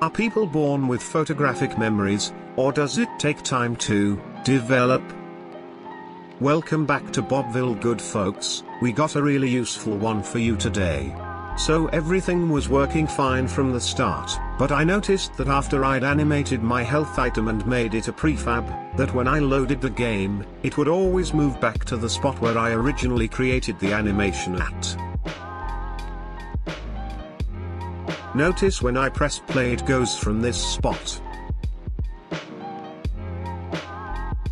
Are people born with photographic memories, or does it take time to develop? Welcome back to Bobbville, good folks. We got a really useful one for you today. So everything was working fine from the start, but I noticed that after I'd animated my health item and made it a prefab, that when I loaded the game, it would always move back to the spot where I originally created the animation at. Notice when I press play it goes from this spot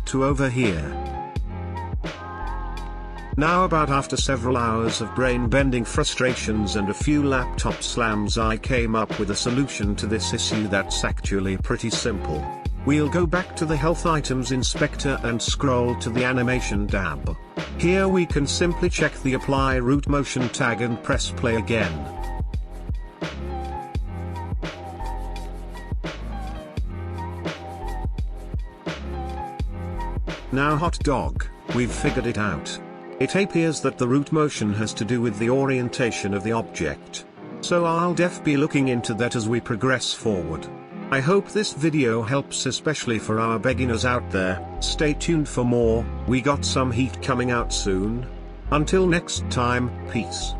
to over here. Now after several hours of brain-bending frustrations and a few laptop slams, I came up with a solution to this issue that's actually pretty simple. We'll go back to the health items inspector and scroll to the animation tab. Here we can simply check the apply root motion tag and press play again. Now hot dog, we've figured it out. It appears that the root motion has to do with the orientation of the object. So I'll be looking into that as we progress forward. I hope this video helps, especially for our beginners out there. Stay tuned for more, we got some heat coming out soon. Until next time, peace.